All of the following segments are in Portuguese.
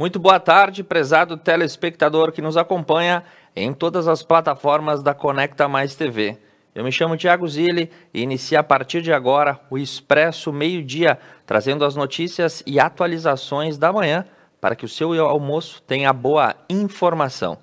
Muito boa tarde, prezado telespectador que nos acompanha em todas as plataformas da Conecta Mais TV. Eu me chamo Thiago Zilli e inicio a partir de agora o Expresso Meio-Dia, trazendo as notícias e atualizações da manhã para que o seu almoço tenha boa informação.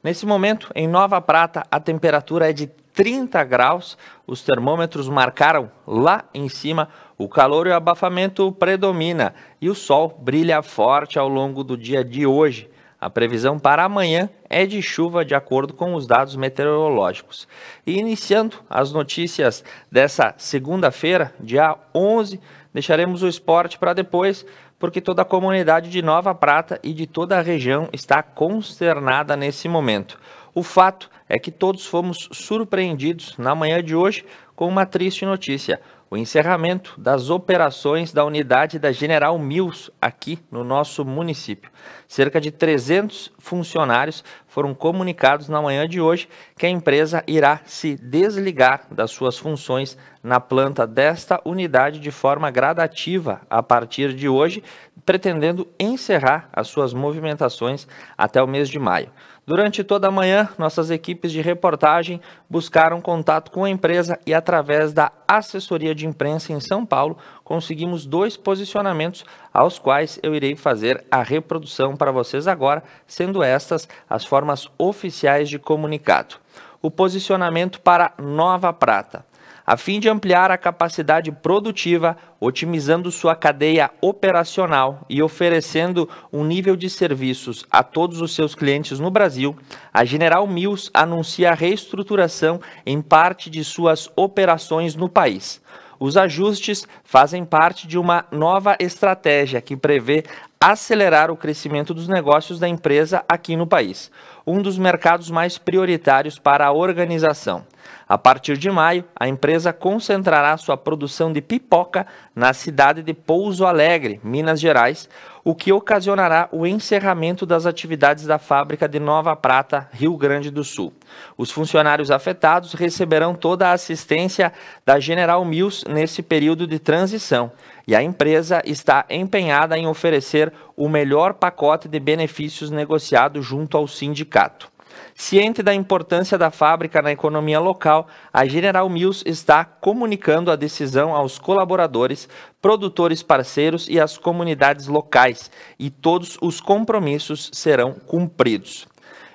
Nesse momento, em Nova Prata, a temperatura é de 30 graus, os termômetros marcaram lá em cima, o calor e o abafamento predomina e o sol brilha forte ao longo do dia de hoje. A previsão para amanhã é de chuva de acordo com os dados meteorológicos. E iniciando as notícias dessa segunda-feira, dia 11, deixaremos o esporte para depois, porque toda a comunidade de Nova Prata e de toda a região está consternada nesse momento. O fato é que todos fomos surpreendidos na manhã de hoje com uma triste notícia: o encerramento das operações da unidade da General Mills aqui no nosso município. Cerca de 300 funcionários foram comunicados na manhã de hoje que a empresa irá se desligar das suas funções na planta desta unidade de forma gradativa a partir de hoje, pretendendo encerrar as suas movimentações até o mês de maio. Durante toda a manhã, nossas equipes de reportagem buscaram contato com a empresa e, através da assessoria de imprensa em São Paulo, conseguimos 2 posicionamentos aos quais eu irei fazer a reprodução para vocês agora, sendo estas as formas oficiais de comunicado. O posicionamento para Nova Prata: a fim de ampliar a capacidade produtiva, otimizando sua cadeia operacional e oferecendo um nível de serviços a todos os seus clientes no Brasil, a General Mills anuncia a reestruturação em parte de suas operações no país. Os ajustes fazem parte de uma nova estratégia que prevê acelerar o crescimento dos negócios da empresa aqui no país, um dos mercados mais prioritários para a organização. A partir de maio, a empresa concentrará sua produção de pipoca na cidade de Pouso Alegre, Minas Gerais, o que ocasionará o encerramento das atividades da fábrica de Nova Prata, Rio Grande do Sul. Os funcionários afetados receberão toda a assistência da General Mills nesse período de transição, e a empresa está empenhada em oferecer o melhor pacote de benefícios negociado junto ao sindicato. Ciente da importância da fábrica na economia local, a General Mills está comunicando a decisão aos colaboradores, produtores parceiros e às comunidades locais, e todos os compromissos serão cumpridos.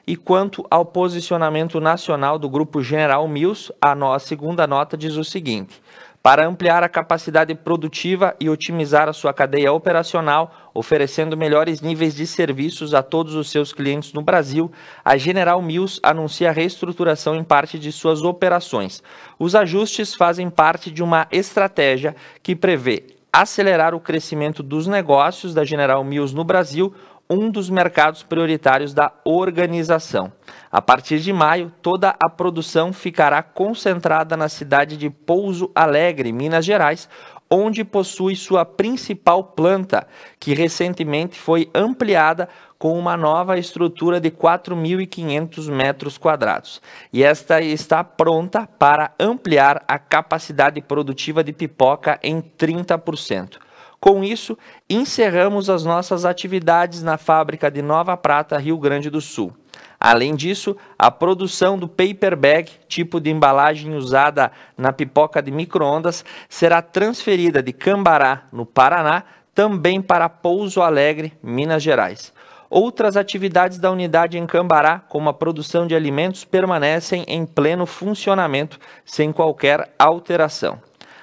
E quanto ao posicionamento nacional do Grupo General Mills, a segunda nota diz o seguinte: para ampliar a capacidade produtiva e otimizar a sua cadeia operacional, oferecendo melhores níveis de serviços a todos os seus clientes no Brasil, a General Mills anuncia a reestruturação em parte de suas operações. Os ajustes fazem parte de uma estratégia que prevê acelerar o crescimento dos negócios da General Mills no Brasil, um dos mercados prioritários da organização. A partir de maio, toda a produção ficará concentrada na cidade de Pouso Alegre, Minas Gerais, onde possui sua principal planta, que recentemente foi ampliada com uma nova estrutura de 4.500 metros quadrados. E esta está pronta para ampliar a capacidade produtiva de pipoca em 30%. Com isso, encerramos as nossas atividades na fábrica de Nova Prata, Rio Grande do Sul. Além disso, a produção do paper bag, tipo de embalagem usada na pipoca de micro-ondas, será transferida de Cambará, no Paraná, também para Pouso Alegre, Minas Gerais. Outras atividades da unidade em Cambará, como a produção de alimentos, permanecem em pleno funcionamento, sem qualquer alteração.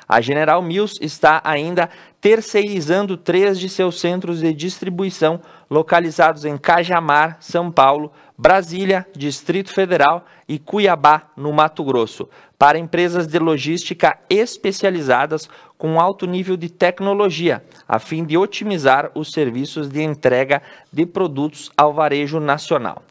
A General Mills está ainda terceirizando 3 de seus centros de distribuição localizados em Cajamar, São Paulo, Brasília, Distrito Federal e Cuiabá, no Mato Grosso, para empresas de logística especializadas com alto nível de tecnologia, a fim de otimizar os serviços de entrega de produtos ao varejo nacional.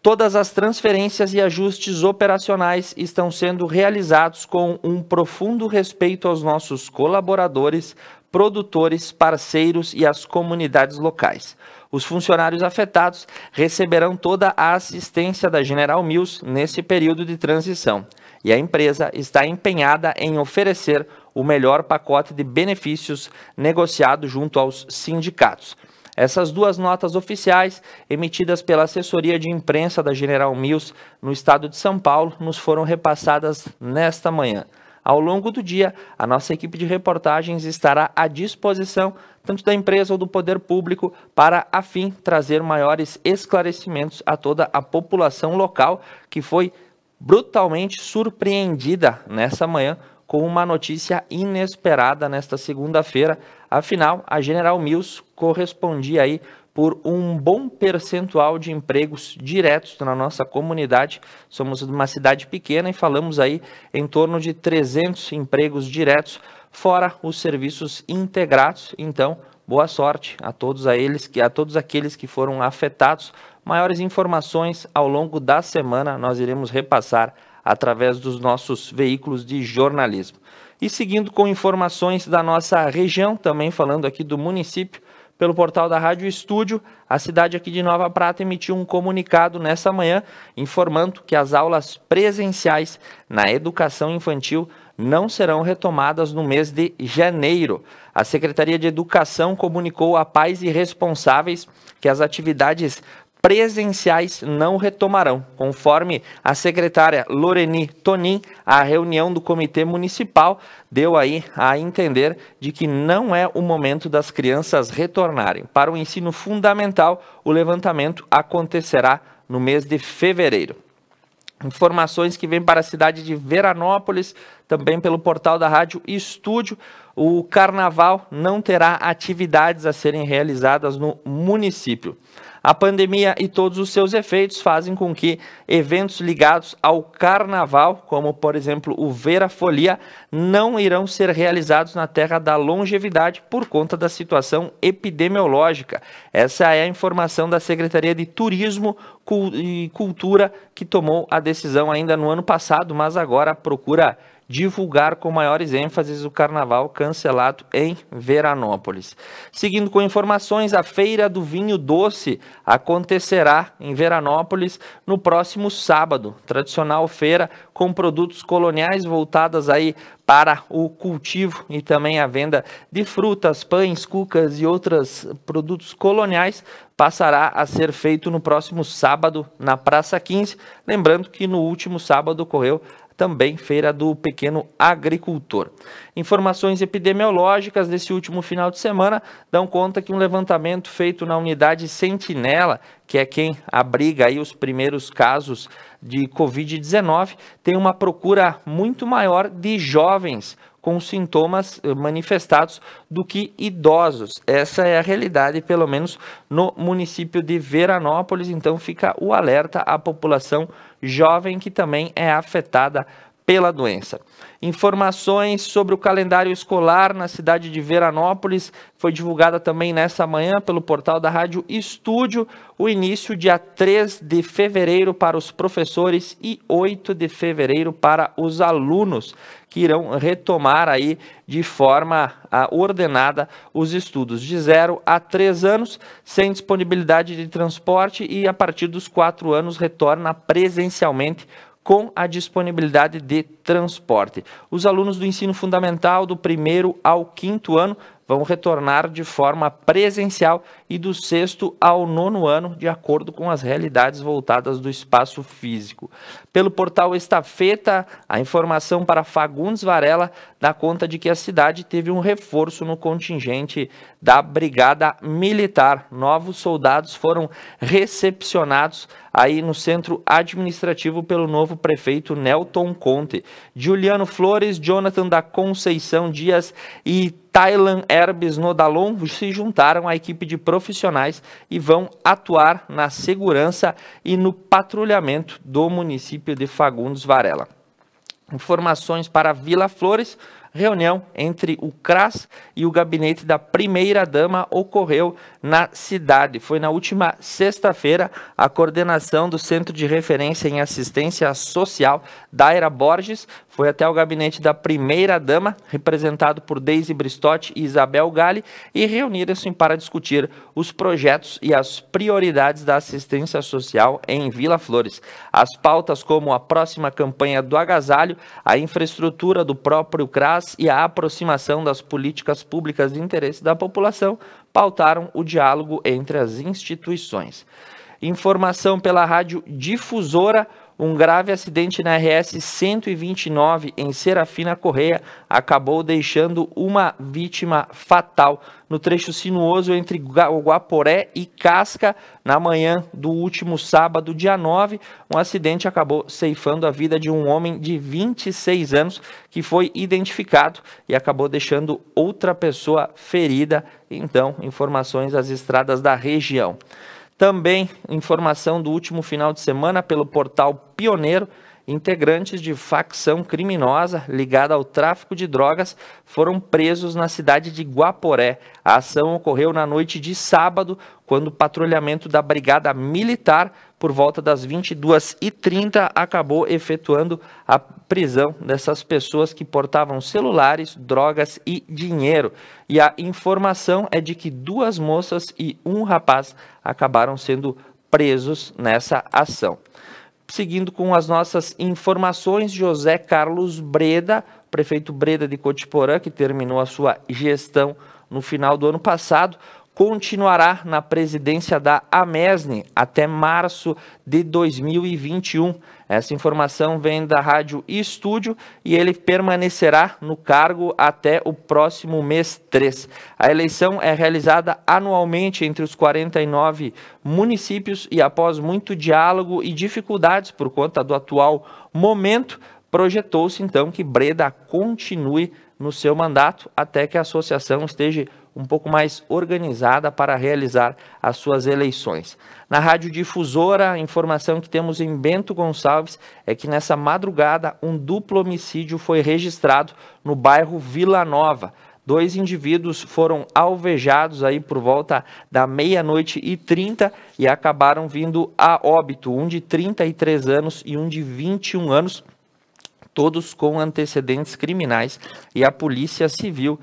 Todas as transferências e ajustes operacionais estão sendo realizados com um profundo respeito aos nossos colaboradores, produtores, parceiros e às comunidades locais. Os funcionários afetados receberão toda a assistência da General Mills nesse período de transição, e a empresa está empenhada em oferecer o melhor pacote de benefícios negociado junto aos sindicatos. Essas duas notas oficiais, emitidas pela assessoria de imprensa da General Mills no estado de São Paulo, nos foram repassadas nesta manhã. Ao longo do dia, a nossa equipe de reportagens estará à disposição tanto da empresa ou do poder público para, a fim, trazer maiores esclarecimentos a toda a população local que foi brutalmente surpreendida nessa manhã com uma notícia inesperada nesta segunda-feira. Afinal, a General Mills correspondia aí por um bom percentual de empregos diretos na nossa comunidade. Somos uma cidade pequena e falamos aí em torno de 300 empregos diretos, fora os serviços integrados. Então, boa sorte a todos aqueles que foram afetados. Maiores informações ao longo da semana nós iremos repassar através dos nossos veículos de jornalismo. E seguindo com informações da nossa região, também falando aqui do município, pelo portal da Rádio Estúdio, a cidade aqui de Nova Prata emitiu um comunicado nessa manhã informando que as aulas presenciais na educação infantil não serão retomadas no mês de janeiro. A Secretaria de Educação comunicou a pais e responsáveis que as atividades presenciais não retomarão. Conforme a secretária Loreni Tonin, a reunião do Comitê Municipal deu aí a entender de que não é o momento das crianças retornarem. Para o ensino fundamental, o levantamento acontecerá no mês de fevereiro. Informações que vêm para a cidade de Veranópolis, também pelo portal da Rádio Estúdio. O carnaval não terá atividades a serem realizadas no município. A pandemia e todos os seus efeitos fazem com que eventos ligados ao carnaval, como por exemplo o Vera Folia, não irão ser realizados na Terra da Longevidade por conta da situação epidemiológica. Essa é a informação da Secretaria de Turismo e Cultura, que tomou a decisão ainda no ano passado, mas agora procura divulgar com maiores ênfases o carnaval cancelado em Veranópolis. Seguindo com informações, a Feira do Vinho Doce acontecerá em Veranópolis no próximo sábado. Tradicional feira com produtos coloniais voltadas aí para o cultivo e também a venda de frutas, pães, cucas e outros produtos coloniais passará a ser feito no próximo sábado na Praça 15. Lembrando que no último sábado ocorreu também Feira do Pequeno Agricultor. Informações epidemiológicas desse último final de semana dão conta que um levantamento feito na unidade Sentinela, que é quem abriga aí os primeiros casos de Covid-19, tem uma procura muito maior de jovens com sintomas manifestados do que idosos. Essa é a realidade, pelo menos no município de Veranópolis. Então fica o alerta à população jovem que também é afetada pela doença. Informações sobre o calendário escolar na cidade de Veranópolis foi divulgada também nessa manhã pelo portal da Rádio Estúdio. O início dia 3 de fevereiro para os professores e 8 de fevereiro para os alunos, que irão retomar aí de forma ordenada os estudos de 0 a 3 anos, sem disponibilidade de transporte, e a partir dos 4 anos retorna presencialmente com a disponibilidade de transporte. Os alunos do ensino fundamental do 1º ao 5º ano vão retornar de forma presencial e do 6º ao 9º ano, de acordo com as realidades voltadas do espaço físico. Pelo portal Estafeta, a informação para Fagundes Varela dá conta de que a cidade teve um reforço no contingente da Brigada Militar. Novos soldados foram recepcionados aí no centro administrativo pelo novo prefeito Nelton Conte. Juliano Flores, Jonathan da Conceição Dias e Thailan Herbes Nodalon se juntaram à equipe de profissionais e vão atuar na segurança e no patrulhamento do município de Fagundes Varela. Informações para Vila Flores. Reunião entre o CRAS e o gabinete da primeira-dama ocorreu na cidade. Foi na última sexta-feira. A coordenação do Centro de Referência em Assistência Social, Daira Borges, foi até o gabinete da primeira-dama, representado por Deise Bristotti e Isabel Galli, e reuniram-se para discutir os projetos e as prioridades da assistência social em Vila Flores. As pautas como a próxima campanha do agasalho, a infraestrutura do próprio CRAS paz e a aproximação das políticas públicas de interesse da população pautaram o diálogo entre as instituições. Informação pela Rádio Difusora: um grave acidente na RS 129 em Serafina Correia acabou deixando uma vítima fatal no trecho sinuoso entre Guaporé e Casca na manhã do último sábado, dia 9. Um acidente acabou ceifando a vida de um homem de 26 anos que foi identificado e acabou deixando outra pessoa ferida. Então, informações das estradas da região. Também informação do último final de semana pelo portal Pioneiro: integrantes de facção criminosa ligada ao tráfico de drogas foram presos na cidade de Guaporé. A ação ocorreu na noite de sábado, quando o patrulhamento da Brigada Militar, por volta das 22h30, acabou efetuando a prisão dessas pessoas que portavam celulares, drogas e dinheiro. E a informação é de que 2 moças e um rapaz acabaram sendo presos nessa ação. Seguindo com as nossas informações, José Carlos Breda, prefeito Breda de Cotiporã, que terminou a sua gestão no final do ano passado, continuará na presidência da Amesne até março de 2021. Essa informação vem da Rádio Estúdio e ele permanecerá no cargo até o próximo mês 3. A eleição é realizada anualmente entre os 49 municípios e, após muito diálogo e dificuldades por conta do atual momento, projetou-se então que Breda continue no seu mandato até que a associação esteja um pouco mais organizada para realizar as suas eleições. Na Rádio Difusora, a informação que temos em Bento Gonçalves é que nessa madrugada um duplo homicídio foi registrado no bairro Vila Nova. 2 indivíduos foram alvejados aí por volta da 00h30 e acabaram vindo a óbito, um de 33 anos e um de 21 anos, todos com antecedentes criminais, e a Polícia Civil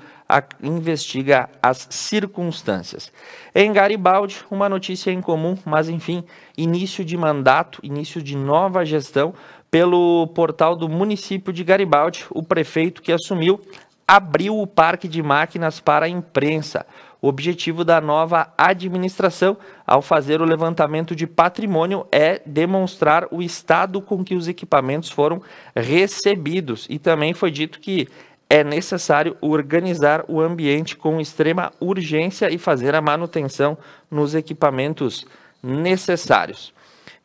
investiga as circunstâncias. Em Garibaldi, uma notícia incomum, mas enfim, início de mandato, início de nova gestão. Pelo portal do município de Garibaldi, o prefeito que assumiu abriu o parque de máquinas para a imprensa. O objetivo da nova administração, ao fazer o levantamento de patrimônio, é demonstrar o estado com que os equipamentos foram recebidos. E também foi dito que é necessário organizar o ambiente com extrema urgência e fazer a manutenção nos equipamentos necessários.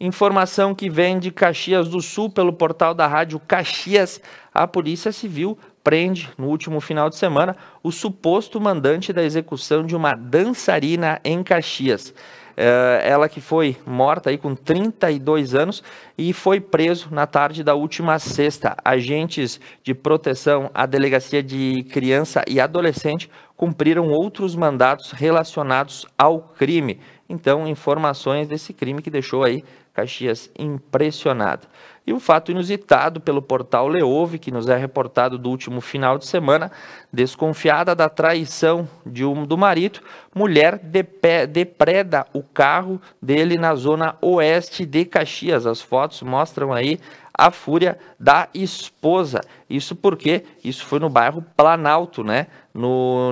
Informação que vem de Caxias do Sul pelo portal da Rádio Caxias: a Polícia Civil prende, no último final de semana, o suposto mandante da execução de uma dançarina em Caxias. Ela que foi morta aí com 32 anos e foi preso na tarde da última sexta. Agentes de proteção à Delegacia de Criança e Adolescente cumpriram outros mandatos relacionados ao crime. Então, informações desse crime que deixou aí Caxias impressionado. E um fato inusitado pelo portal Leove, que nos é reportado do último final de semana: desconfiada da traição do marido, mulher depreda o carro dele na zona oeste de Caxias. As fotos mostram aí a fúria da esposa. Isso porque isso foi no bairro Planalto, né?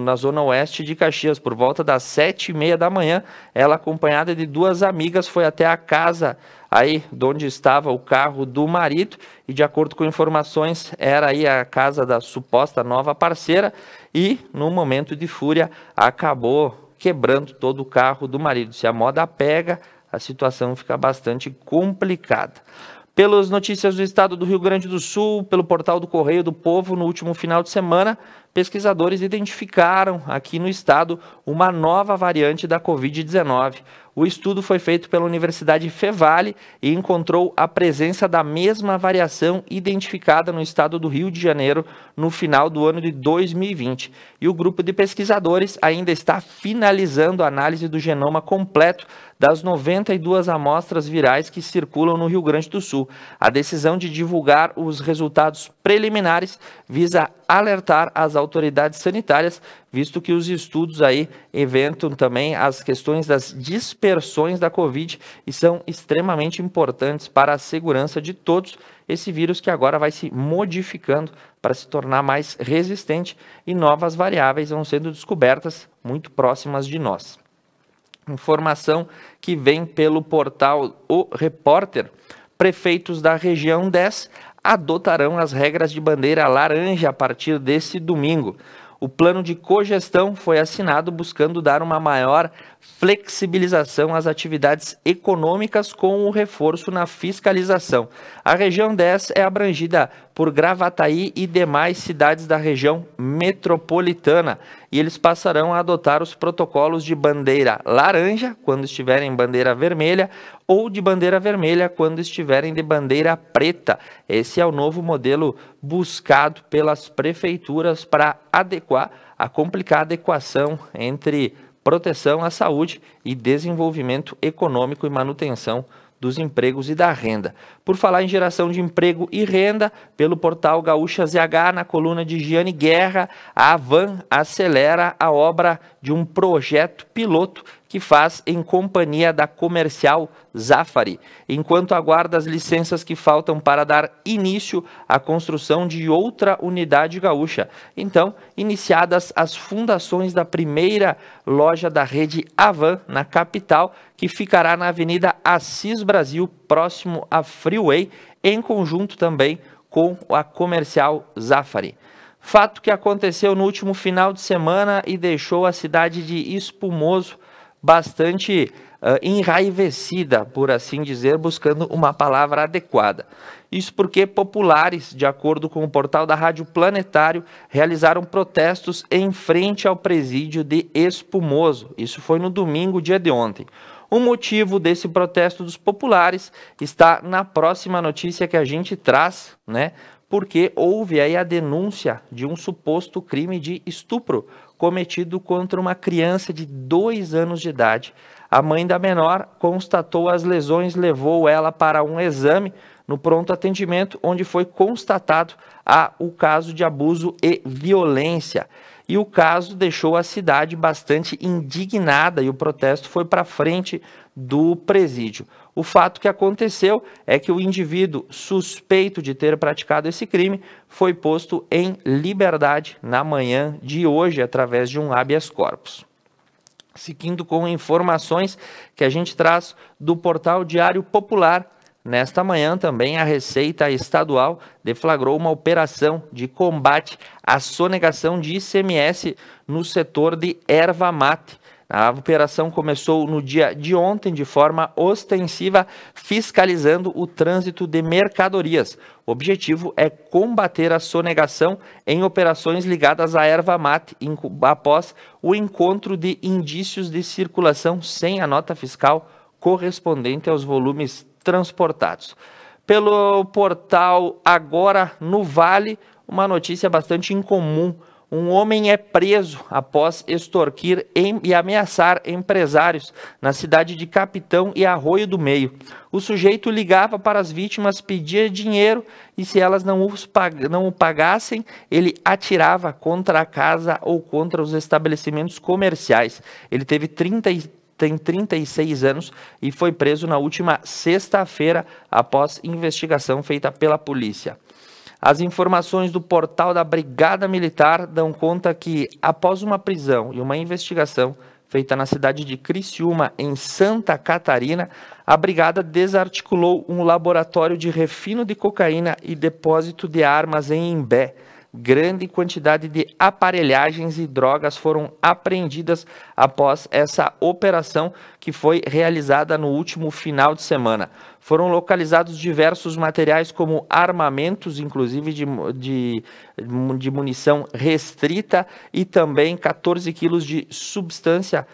Na zona oeste de Caxias, por volta das 7h30 da manhã. Ela, acompanhada de 2 amigas, foi até a casa aí de onde estava o carro do marido, e de acordo com informações, era aí a casa da suposta nova parceira, e no momento de fúria acabou quebrando todo o carro do marido. Se a moda pega, a situação fica bastante complicada. Pelas notícias do estado do Rio Grande do Sul, pelo portal do Correio do Povo, no último final de semana, pesquisadores identificaram aqui no estado uma nova variante da Covid-19. O estudo foi feito pela Universidade Fevale e encontrou a presença da mesma variação identificada no estado do Rio de Janeiro no final do ano de 2020. E o grupo de pesquisadores ainda está finalizando a análise do genoma completo das 92 amostras virais que circulam no Rio Grande do Sul. A decisão de divulgar os resultados preliminares visa alertar as autoridades sanitárias, visto que os estudos aí eventam também as questões das dispersões da Covid e são extremamente importantes para a segurança de todos. Esse vírus que agora vai se modificando para se tornar mais resistente e novas variáveis vão sendo descobertas muito próximas de nós. Informação que vem pelo portal O Repórter: prefeitos da região 10 adotarão as regras de bandeira laranja a partir desse domingo. O plano de cogestão foi assinado buscando dar uma maior flexibilização às atividades econômicas com o reforço na fiscalização. A região 10 é abrangida por Gravataí e demais cidades da região metropolitana e eles passarão a adotar os protocolos de bandeira laranja quando estiverem em bandeira vermelha ou de bandeira vermelha quando estiverem de bandeira preta. Esse é o novo modelo buscado pelas prefeituras para adequar a complicada equação entre proteção à saúde e desenvolvimento econômico e manutenção dos empregos e da renda. Por falar em geração de emprego e renda, pelo portal Gaúcha ZH, na coluna de Giane Guerra, a Avan acelera a obra de um projeto piloto que faz em companhia da comercial Zafari, enquanto aguarda as licenças que faltam para dar início à construção de outra unidade gaúcha. Então, iniciadas as fundações da primeira loja da rede Avan na capital, que ficará na Avenida Assis Brasil, próximo à Freeway, em conjunto também com a comercial Zafari. Fato que aconteceu no último final de semana e deixou a cidade de Espumoso bastante enraivecida, por assim dizer, buscando uma palavra adequada. Isso porque populares, de acordo com o portal da Rádio Planetário, realizaram protestos em frente ao presídio de Espumoso. Isso foi no domingo, dia de ontem. O motivo desse protesto dos populares está na próxima notícia que a gente traz, né? Porque houve aí a denúncia de um suposto crime de estupro cometido contra uma criança de 2 anos de idade. A mãe da menor constatou as lesões, levou ela para um exame no pronto atendimento, onde foi constatado o caso de abuso e violência. E o caso deixou a cidade bastante indignada e o protesto foi para frente do presídio. O fato que aconteceu é que o indivíduo suspeito de ter praticado esse crime foi posto em liberdade na manhã de hoje, através de um habeas corpus. Seguindo com informações que a gente traz do portal Diário Popular, nesta manhã também a Receita Estadual deflagrou uma operação de combate à sonegação de ICMS no setor de erva mate. A operação começou no dia de ontem de forma ostensiva, fiscalizando o trânsito de mercadorias. O objetivo é combater a sonegação em operações ligadas à erva mate, após o encontro de indícios de circulação sem a nota fiscal correspondente aos volumes transportados. Pelo portal Agora no Vale, uma notícia bastante incomum. Um homem é preso após extorquir e ameaçar empresários na cidade de Capitão e Arroio do Meio. O sujeito ligava para as vítimas, pedia dinheiro e se elas não o pagassem, ele atirava contra a casa ou contra os estabelecimentos comerciais. Ele tem 36 anos e foi preso na última sexta-feira após investigação feita pela polícia. As informações do portal da Brigada Militar dão conta que, após uma prisão e uma investigação feita na cidade de Criciúma, em Santa Catarina, a Brigada desarticulou um laboratório de refino de cocaína e depósito de armas em Imbé. Grande quantidade de aparelhagens e drogas foram apreendidas após essa operação que foi realizada no último final de semana. Foram localizados diversos materiais como armamentos, inclusive de munição restrita, e também 14 quilos de substância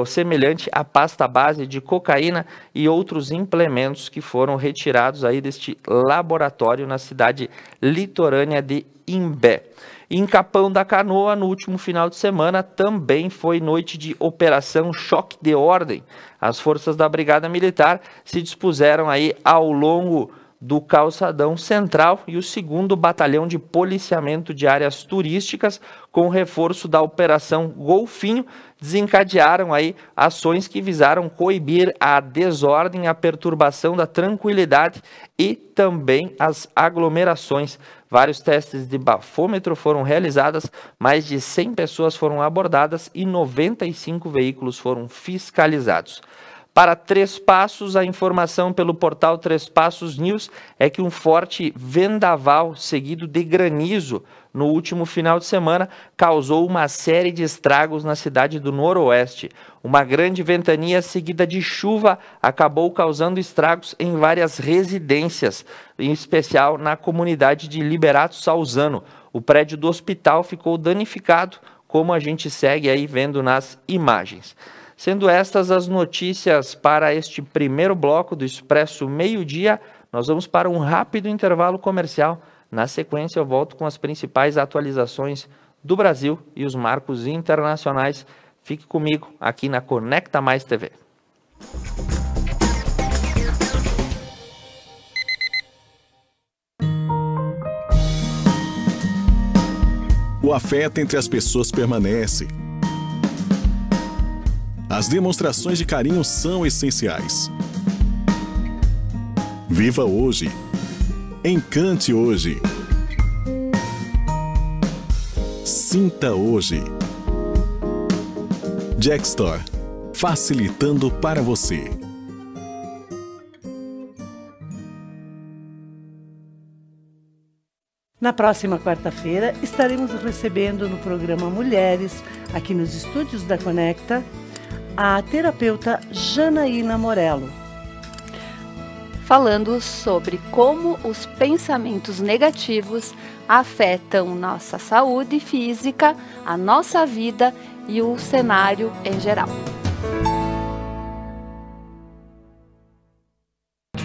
semelhante à pasta base de cocaína e outros implementos que foram retirados aí deste laboratório na cidade litorânea de Imbé. Em Capão da Canoa, no último final de semana, também foi noite de operação choque de ordem. As forças da Brigada Militar se dispuseram aí ao longo do Calçadão Central e o 2º Batalhão de Policiamento de Áreas Turísticas, com reforço da Operação Golfinho, desencadearam aí ações que visaram coibir a desordem, a perturbação da tranquilidade e também as aglomerações. Vários testes de bafômetro foram realizados, mais de 100 pessoas foram abordadas e 95 veículos foram fiscalizados. Para Três Passos, a informação pelo portal Três Passos News é que um forte vendaval seguido de granizo no último final de semana causou uma série de estragos na cidade do Noroeste. Uma grande ventania seguida de chuva acabou causando estragos em várias residências, em especial na comunidade de Liberato Salzano. O prédio do hospital ficou danificado, como a gente segue aí vendo nas imagens. Sendo estas as notícias para este primeiro bloco do Expresso Meio-Dia, nós vamos para um rápido intervalo comercial. Na sequência, eu volto com as principais atualizações do Brasil e os marcos internacionais. Fique comigo aqui na Conecta Mais TV. O afeto entre as pessoas permanece. As demonstrações de carinho são essenciais. Viva hoje. Encante hoje. Sinta hoje. Jack Store, facilitando para você. Na próxima quarta-feira, estaremos recebendo no programa Mulheres, aqui nos estúdios da Conecta, a terapeuta Janaína Morello, falando sobre como os pensamentos negativos afetam nossa saúde física, a nossa vida e o cenário em geral.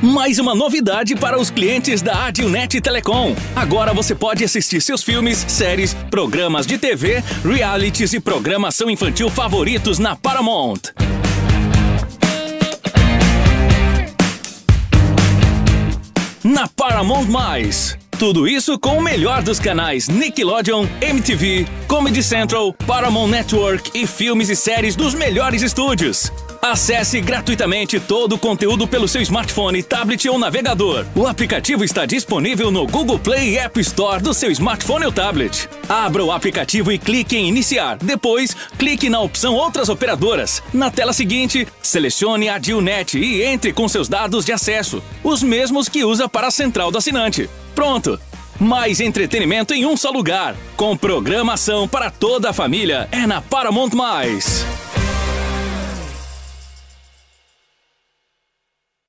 Mais uma novidade para os clientes da Adilnet Telecom. Agora você pode assistir seus filmes, séries, programas de TV, realities e programação infantil favoritos na Paramount. Na Paramount+. Tudo isso com o melhor dos canais Nickelodeon, MTV, Comedy Central, Paramount Network e filmes e séries dos melhores estúdios. Acesse gratuitamente todo o conteúdo pelo seu smartphone, tablet ou navegador. O aplicativo está disponível no Google Play e App Store do seu smartphone ou tablet. Abra o aplicativo e clique em Iniciar. Depois, clique na opção Outras Operadoras. Na tela seguinte, selecione a Adilnet e entre com seus dados de acesso, os mesmos que usa para a central do assinante. Pronto! Mais entretenimento em um só lugar. Com programação para toda a família. É na Paramount+.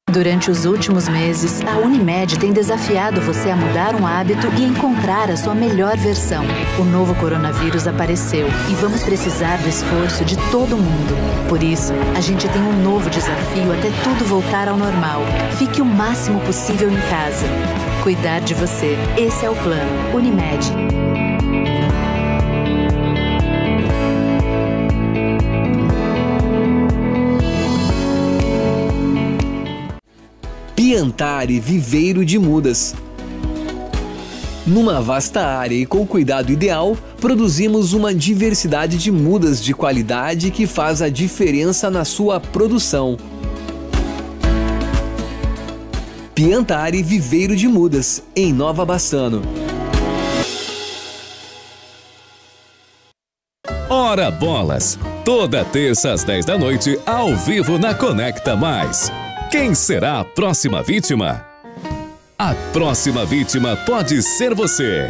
Durante os últimos meses, a Unimed tem desafiado você a mudar um hábito e encontrar a sua melhor versão. O novo coronavírus apareceu e vamos precisar do esforço de todo mundo. Por isso, a gente tem um novo desafio até tudo voltar ao normal. Fique o máximo possível em casa. Cuidar de você. Esse é o plano. Unimed. Piantari Viveiro de Mudas. Numa vasta área e com cuidado ideal, produzimos uma diversidade de mudas de qualidade que faz a diferença na sua produção. Piantari Viveiro de Mudas, em Nova Bassano. Ora bolas! Toda terça às 10 da noite, ao vivo na Conecta Mais. Quem será a próxima vítima? A próxima vítima pode ser você.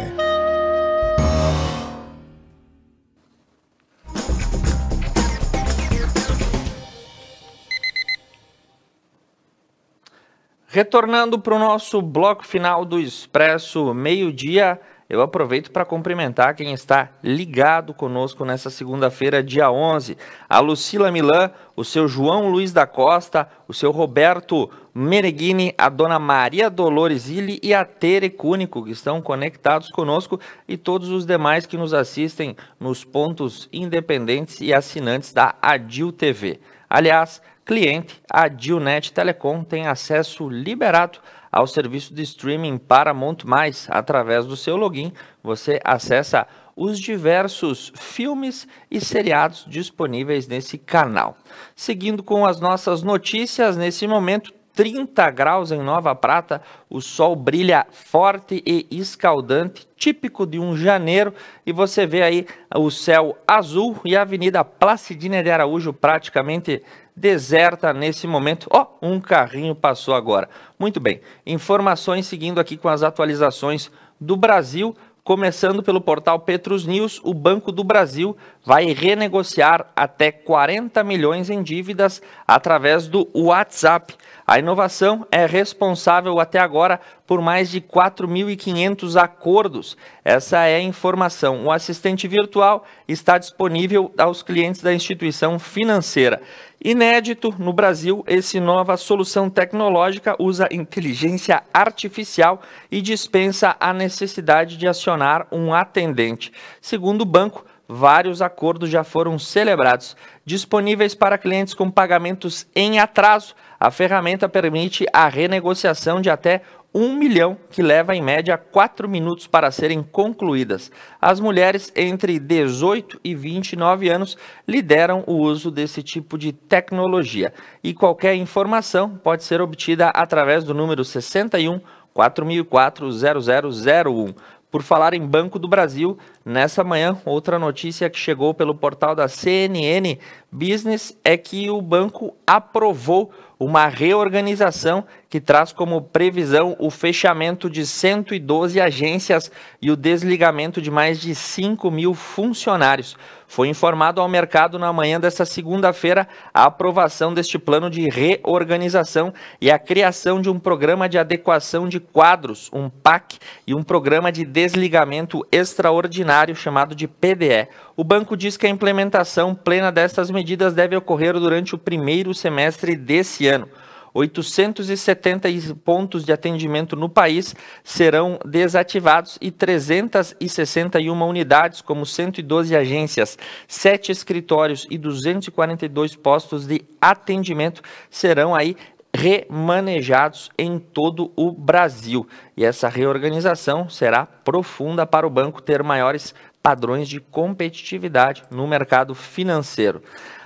Retornando para o nosso bloco final do Expresso Meio-Dia, eu aproveito para cumprimentar quem está ligado conosco nessa segunda-feira, dia 11. A Lucila Milan, o seu João Luiz da Costa, o seu Roberto Meneghini, a dona Maria Dolores Illi e a Tere Cúnico, que estão conectados conosco, e todos os demais que nos assistem nos pontos independentes e assinantes da Adil TV. Aliás, cliente, a Dilnet Telecom tem acesso liberado ao serviço de streaming Paramount+. Através do seu login, você acessa os diversos filmes e seriados disponíveis nesse canal. Seguindo com as nossas notícias, nesse momento, 30 graus em Nova Prata, o sol brilha forte e escaldante, típico de um janeiro, e você vê aí o céu azul e a Avenida Placidina de Araújo praticamente deserta nesse momento. Um carrinho passou agora. Muito bem, informações seguindo aqui com as atualizações do Brasil. Começando pelo portal Petrus News, o Banco do Brasil vai renegociar até 40 milhões em dívidas através do WhatsApp. A inovação é responsável até agora por mais de 4.500 acordos. Essa é a informação. O assistente virtual está disponível aos clientes da instituição financeira. Inédito no Brasil, essa nova solução tecnológica usa inteligência artificial e dispensa a necessidade de acionar um atendente. Segundo o banco, vários acordos já foram celebrados. Disponíveis para clientes com pagamentos em atraso, a ferramenta permite a renegociação de até 1 milhão, que leva em média 4 minutos para serem concluídas. As mulheres entre 18 e 29 anos lideram o uso desse tipo de tecnologia. E qualquer informação pode ser obtida através do número 61 4004 0001. Por falar em Banco do Brasil, nessa manhã, outra notícia que chegou pelo portal da CNN Business é que o banco aprovou uma reorganização que traz como previsão o fechamento de 112 agências e o desligamento de mais de 5.000 funcionários. Foi informado ao mercado na manhã desta segunda-feira a aprovação deste plano de reorganização e a criação de um programa de adequação de quadros, um PAC, e um programa de desligamento extraordinário chamado de PDE. O banco diz que a implementação plena destas medidas deve ocorrer durante o primeiro semestre desse ano. 870 pontos de atendimento no país serão desativados e 361 unidades, como 112 agências, 7 escritórios e 242 postos de atendimento serão aí remanejados em todo o Brasil. E essa reorganização será profunda para o banco ter maiores padrões de competitividade no mercado financeiro.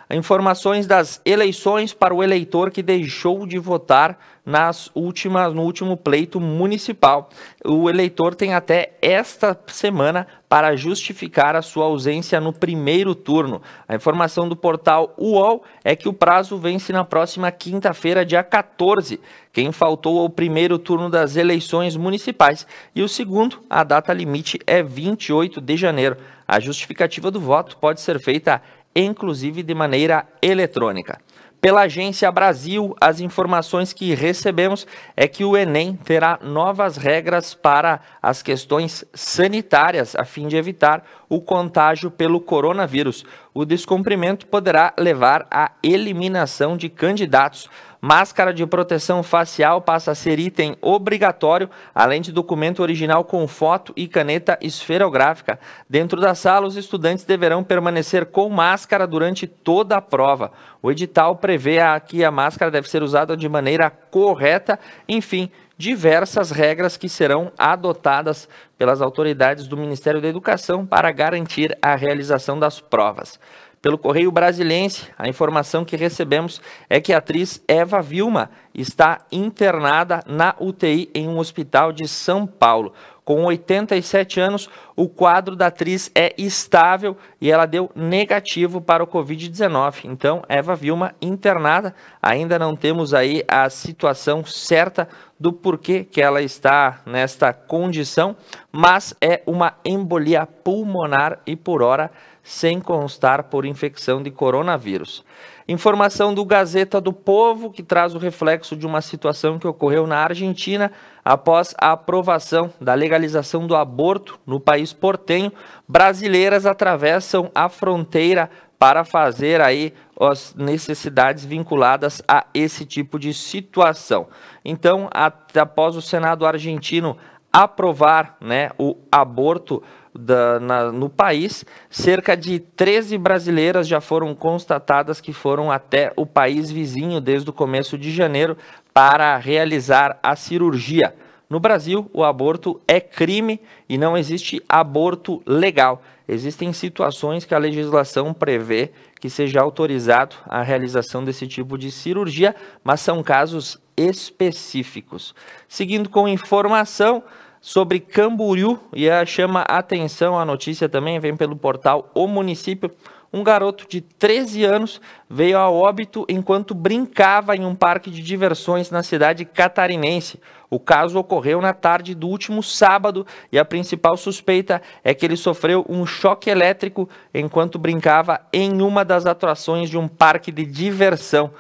Informações das eleições para o eleitor que deixou de votar no último pleito municipal. O eleitor tem até esta semana para justificar a sua ausência no primeiro turno. A informação do portal UOL é que o prazo vence na próxima quinta-feira, dia 14. Quem faltou ao primeiro turno das eleições municipais e o segundo, a data limite é 28 de janeiro. A justificativa do voto pode ser feita inclusive de maneira eletrônica. Pela Agência Brasil, as informações que recebemos é que o Enem terá novas regras para as questões sanitárias, a fim de evitar o contágio pelo coronavírus. O descumprimento poderá levar à eliminação de candidatos. Máscara de proteção facial passa a ser item obrigatório, além de documento original com foto e caneta esferográfica. Dentro da sala, os estudantes deverão permanecer com máscara durante toda a prova. O edital prevê que a máscara deve ser usada de maneira correta, enfim, diversas regras que serão adotadas pelas autoridades do Ministério da Educação para garantir a realização das provas. Pelo Correio Brasilense, a informação que recebemos é que a atriz Eva Vilma está internada na UTI em um hospital de São Paulo. Com 87 anos, o quadro da atriz é estável e ela deu negativo para o Covid-19. Então, Eva Vilma internada, ainda não temos aí a situação certa do porquê que ela está nesta condição, mas é uma embolia pulmonar e por hora sem constar por infecção de coronavírus. Informação do Gazeta do Povo, que traz o reflexo de uma situação que ocorreu na Argentina após a aprovação da legalização do aborto no país portenho. Brasileiras atravessam a fronteira para fazer aí as necessidades vinculadas a esse tipo de situação. Então, após o Senado argentino aprovar, o aborto no país. Cerca de 13 brasileiras já foram constatadas que foram até o país vizinho desde o começo de janeiro para realizar a cirurgia. No Brasil, o aborto é crime e não existe aborto legal. Existem situações que a legislação prevê que seja autorizado a realização desse tipo de cirurgia, mas são casos específicos. Seguindo com informação sobre Camboriú, e chama a atenção, a notícia também vem pelo portal O Município. Um garoto de 13 anos veio a óbito enquanto brincava em um parque de diversões na cidade catarinense. O caso ocorreu na tarde do último sábado e a principal suspeita é que ele sofreu um choque elétrico enquanto brincava em uma das atrações de um parque de diversão.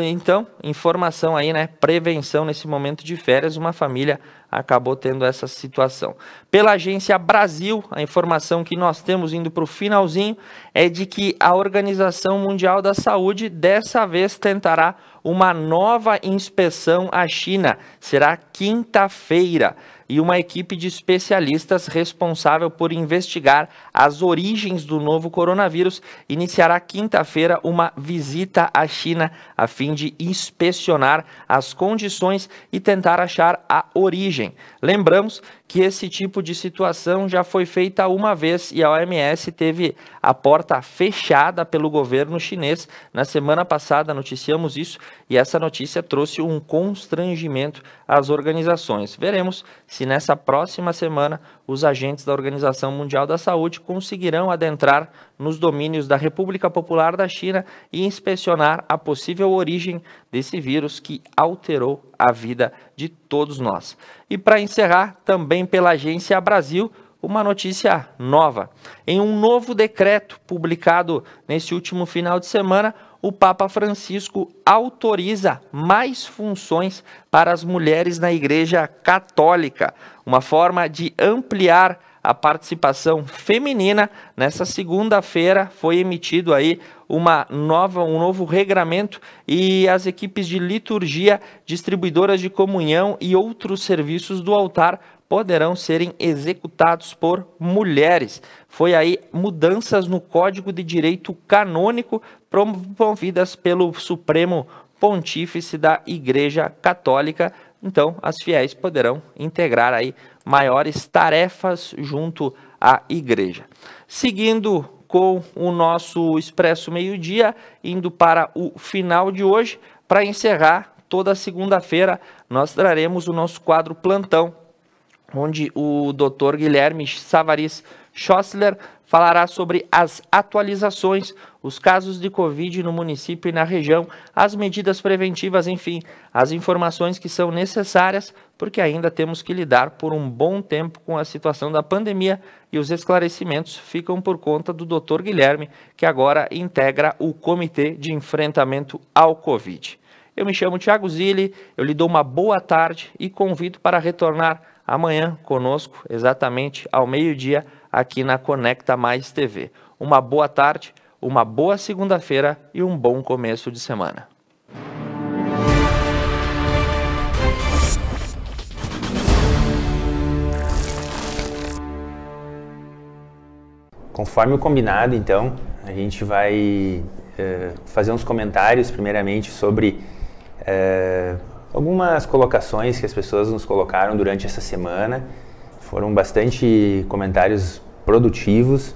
Então, informação aí, né? Prevenção nesse momento de férias, uma família acabou tendo essa situação. Pela Agência Brasil, a informação que nós temos indo para o finalzinho é de que a Organização Mundial da Saúde dessa vez tentará uma nova inspeção à China. Será quinta-feira. E uma equipe de especialistas responsável por investigar as origens do novo coronavírus iniciará quinta-feira uma visita à China a fim de inspecionar as condições e tentar achar a origem. Lembramos que esse tipo de situação já foi feita uma vez e a OMS teve a porta fechada pelo governo chinês. Na semana passada noticiamos isso e essa notícia trouxe um constrangimento às organizações. Veremos se nessa próxima semana os agentes da Organização Mundial da Saúde conseguirão adentrar nos domínios da República Popular da China e inspecionar a possível origem desse vírus que alterou a vida de todos nós. E para encerrar, também pela Agência Brasil, uma notícia nova. Em um novo decreto publicado nesse último final de semana, o Papa Francisco autoriza mais funções para as mulheres na Igreja Católica, uma forma de ampliar a participação feminina. Nessa segunda-feira foi emitido aí um novo regramento e as equipes de liturgia, distribuidoras de comunhão e outros serviços do altar poderão serem executados por mulheres. Foi aí mudanças no Código de Direito Canônico promovidas pelo Supremo Pontífice da Igreja Católica. Então, as fiéis poderão integrar aí maiores tarefas junto à igreja. Seguindo com o nosso Expresso Meio-Dia, indo para o final de hoje, para encerrar, toda segunda-feira nós traremos o nosso quadro Plantão, onde o Dr. Guilherme Savaris Schossler falará sobre as atualizações, os casos de Covid no município e na região, as medidas preventivas, enfim, as informações que são necessárias, porque ainda temos que lidar por um bom tempo com a situação da pandemia e os esclarecimentos ficam por conta do Dr. Guilherme, que agora integra o Comitê de Enfrentamento ao Covid. Eu me chamo Thiago Zilli, eu lhe dou uma boa tarde e convido para retornar amanhã conosco, exatamente ao meio-dia, aqui na Conecta Mais TV. Uma boa tarde, uma boa segunda-feira e um bom começo de semana. Conforme o combinado, então, a gente vai fazer uns comentários, primeiramente, sobre algumas colocações que as pessoas nos colocaram durante essa semana. Foram bastante comentários produtivos,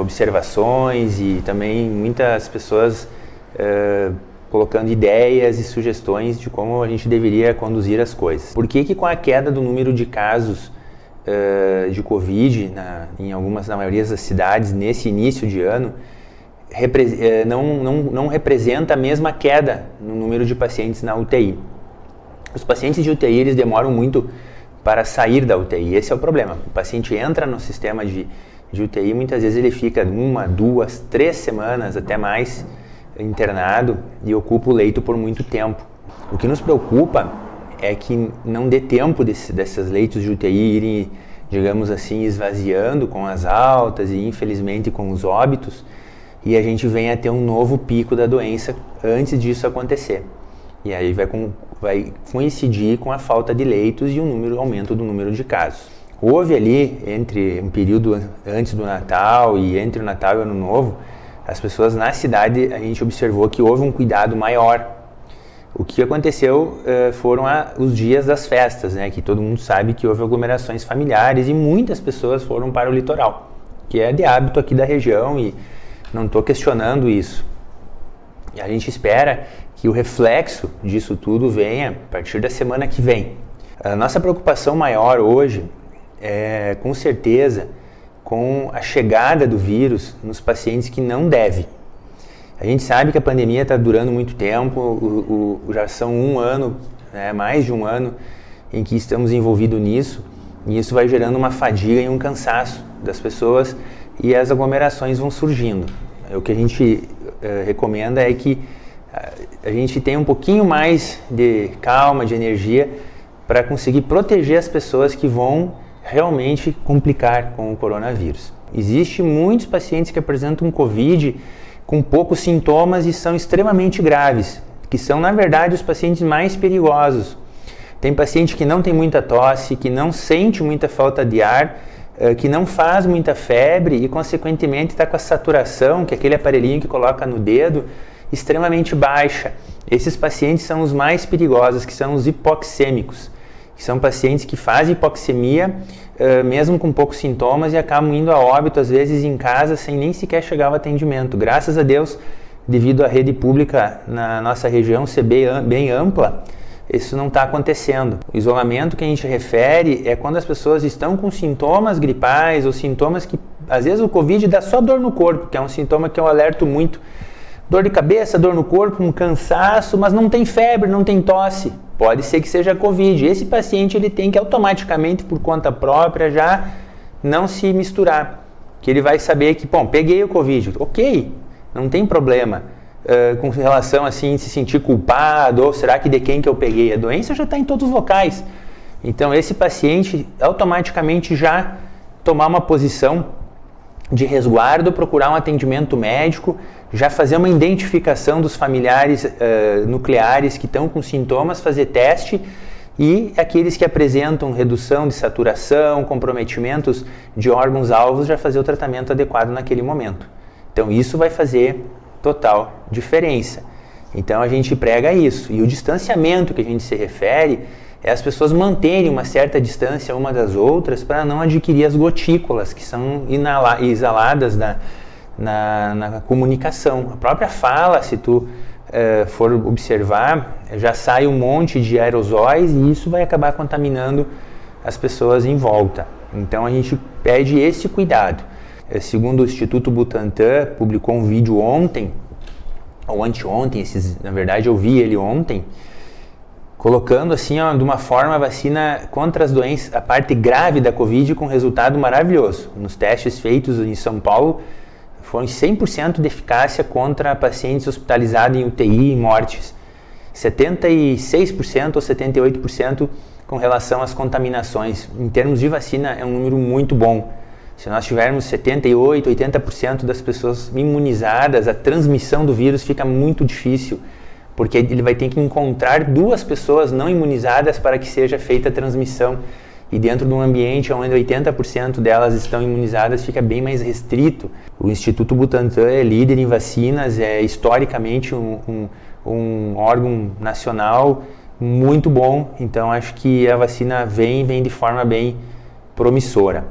observações e também muitas pessoas colocando ideias e sugestões de como a gente deveria conduzir as coisas. Por que com a queda do número de casos de Covid na maioria das cidades nesse início de ano não representa a mesma queda no número de pacientes na UTI? Os pacientes de UTI eles demoram muito para sair da UTI, esse é o problema. O paciente entra no sistema de UTI, muitas vezes ele fica 1, 2, 3 semanas, até mais, internado e ocupa o leito por muito tempo. O que nos preocupa é que não dê tempo desses leitos de UTI irem, digamos assim, esvaziando com as altas e infelizmente com os óbitos, e a gente venha a ter um novo pico da doença antes disso acontecer. E aí vai coincidir com a falta de leitos e o aumento do número de casos. houve ali, entre um período antes do Natal e entre o Natal e o Ano Novo, as pessoas na cidade, a gente observou que houve um cuidado maior. O que aconteceu foram os dias das festas, né, que todo mundo sabe que houve aglomerações familiares e muitas pessoas foram para o litoral, que é de hábito aqui da região e não estou questionando isso. E a gente espera que o reflexo disso tudo venha a partir da semana que vem. A nossa preocupação maior hoje é, com certeza, com a chegada do vírus nos pacientes que não deve. A gente sabe que a pandemia está durando muito tempo, já são um ano, né, mais de um ano, em que estamos envolvidos nisso, e isso vai gerando uma fadiga e um cansaço das pessoas e as aglomerações vão surgindo. O que a gente recomenda é que a gente tenha um pouquinho mais de calma, de energia, para conseguir proteger as pessoas que vão realmente complicar com o coronavírus. Existem muitos pacientes que apresentam Covid com poucos sintomas e são extremamente graves, que são, na verdade, os pacientes mais perigosos. Tem paciente que não tem muita tosse, que não sente muita falta de ar, que não faz muita febre e, consequentemente, está com a saturação, que é aquele aparelhinho que coloca no dedo, extremamente baixa. Esses pacientes são os mais perigosos, que são os hipoxêmicos, que são pacientes que fazem hipoxemia, mesmo com poucos sintomas, e acabam indo a óbito, às vezes em casa, sem nem sequer chegar ao atendimento. Graças a Deus, devido à rede pública na nossa região ser bem ampla, isso não está acontecendo. O isolamento que a gente refere é quando as pessoas estão com sintomas gripais ou sintomas que, às vezes, o Covid dá só dor no corpo, que é um sintoma que eu alerto muito. Dor de cabeça, dor no corpo, um cansaço, mas não tem febre, não tem tosse. Pode ser que seja Covid. Esse paciente ele tem que automaticamente, por conta própria, já não se misturar. Que ele vai saber que, bom, peguei o Covid. Ok, não tem problema. Com relação assim, se sentir culpado, ou será que de quem que eu peguei? A doença já está em todos os locais. Então, esse paciente automaticamente já tomar uma posição de resguardo, procurar um atendimento médico, já fazer uma identificação dos familiares nucleares que estão com sintomas, fazer teste, e aqueles que apresentam redução de saturação, comprometimentos de órgãos-alvos, já fazer o tratamento adequado naquele momento. Então isso vai fazer total diferença. Então a gente prega isso. E o distanciamento que a gente se refere é as pessoas manterem uma certa distância uma das outras para não adquirir as gotículas que são exaladas na comunicação. A própria fala, se tu for observar, já sai um monte de aerosóis e isso vai acabar contaminando as pessoas em volta. Então a gente pede esse cuidado. Segundo o Instituto Butantan, publicou um vídeo ontem, ou anteontem, na verdade eu vi ele ontem, colocando assim, ó, de uma forma a vacina contra as doenças, a parte grave da Covid, com resultado maravilhoso. Nos testes feitos em São Paulo, foram 100% de eficácia contra pacientes hospitalizados em UTI e mortes. 76% ou 78% com relação às contaminações. Em termos de vacina, é um número muito bom. Se nós tivermos 78%, 80% das pessoas imunizadas, a transmissão do vírus fica muito difícil, porque ele vai ter que encontrar duas pessoas não imunizadas para que seja feita a transmissão. E dentro de um ambiente onde 80% delas estão imunizadas, fica bem mais restrito. O Instituto Butantan é líder em vacinas, é historicamente um órgão nacional muito bom, então acho que a vacina vem de forma bem promissora.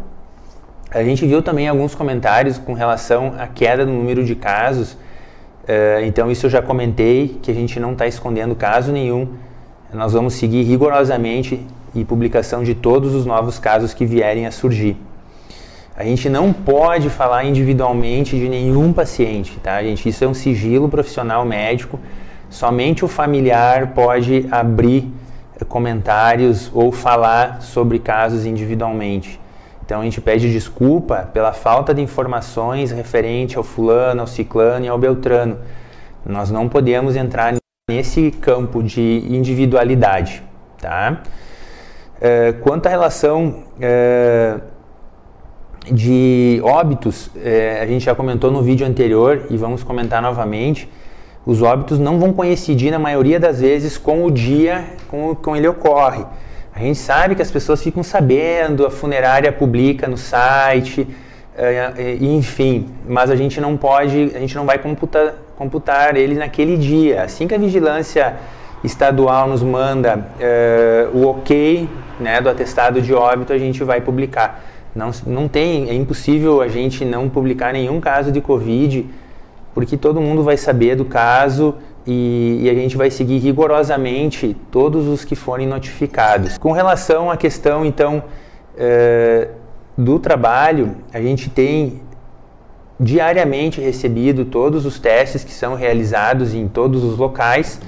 A gente viu também alguns comentários com relação à queda no número de casos, então isso eu já comentei, que a gente não está escondendo caso nenhum, nós vamos seguir rigorosamente e publicação de todos os novos casos que vierem a surgir. A gente não pode falar individualmente de nenhum paciente, tá, gente? Isso é um sigilo profissional médico, somente o familiar pode abrir comentários ou falar sobre casos individualmente. Então a gente pede desculpa pela falta de informações referente ao fulano, ao ciclano e ao beltrano. Nós não podemos entrar nesse campo de individualidade, tá? Quanto à relação de óbitos, a gente já comentou no vídeo anterior e vamos comentar novamente, os óbitos não vão coincidir na maioria das vezes com o dia com ele ocorre. A gente sabe que as pessoas ficam sabendo, a funerária publica no site, enfim, mas a gente não vai computar ele naquele dia. Assim que a vigilância estadual nos manda o ok, né, do atestado de óbito, a gente vai publicar. É impossível a gente não publicar nenhum caso de Covid, porque todo mundo vai saber do caso e a gente vai seguir rigorosamente todos os que forem notificados. Com relação à questão, então, do trabalho, a gente tem diariamente recebido todos os testes que são realizados em todos os locais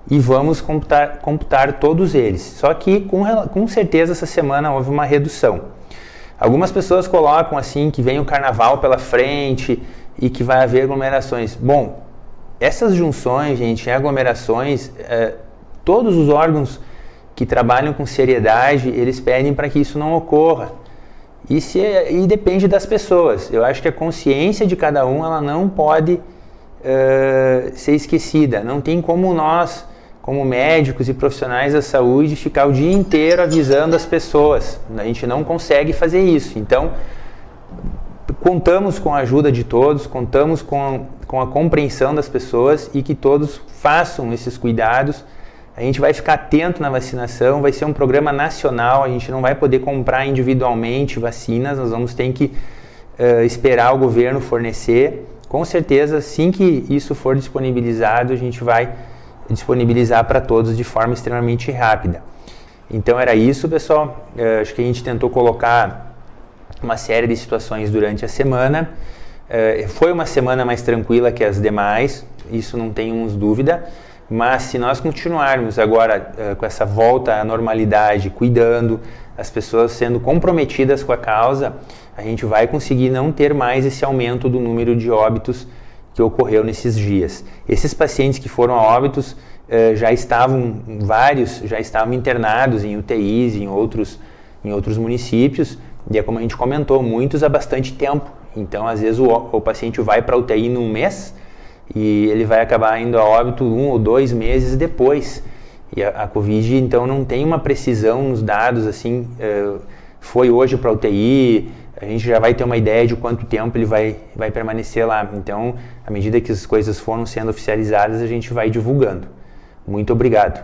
e vamos computar todos eles. Só que com certeza essa semana houve uma redução. Algumas pessoas colocam assim que vem o carnaval pela frente e que vai haver aglomerações. Bom, essas junções, gente, aglomerações, todos os órgãos que trabalham com seriedade, eles pedem para que isso não ocorra. E depende das pessoas. Eu acho que a consciência de cada um, ela não pode ser esquecida. Não tem como nós, como médicos e profissionais da saúde, ficar o dia inteiro avisando as pessoas. A gente não consegue fazer isso. Então, contamos com a ajuda de todos, contamos com a compreensão das pessoas e que todos façam esses cuidados. A gente vai ficar atento na vacinação, vai ser um programa nacional, a gente não vai poder comprar individualmente vacinas, nós vamos ter que esperar o governo fornecer. Com certeza, assim que isso for disponibilizado, a gente vai disponibilizar para todos de forma extremamente rápida. Então era isso, pessoal. Acho que a gente tentou colocar uma série de situações durante a semana. Foi uma semana mais tranquila que as demais, isso não tenhamos dúvida, mas se nós continuarmos agora com essa volta à normalidade, cuidando, as pessoas sendo comprometidas com a causa, a gente vai conseguir não ter mais esse aumento do número de óbitos que ocorreu nesses dias. Esses pacientes que foram a óbitos, vários já estavam internados em UTIs, em outros municípios, e é como a gente comentou, muitos há bastante tempo. Então, às vezes, o paciente vai para a UTI num mês e ele vai acabar indo a óbito 1 ou 2 meses depois. E a Covid, então, não tem uma precisão nos dados, assim, foi hoje para a UTI, a gente já vai ter uma ideia de quanto tempo ele vai permanecer lá. Então, à medida que as coisas foram sendo oficializadas, a gente vai divulgando. Muito obrigado.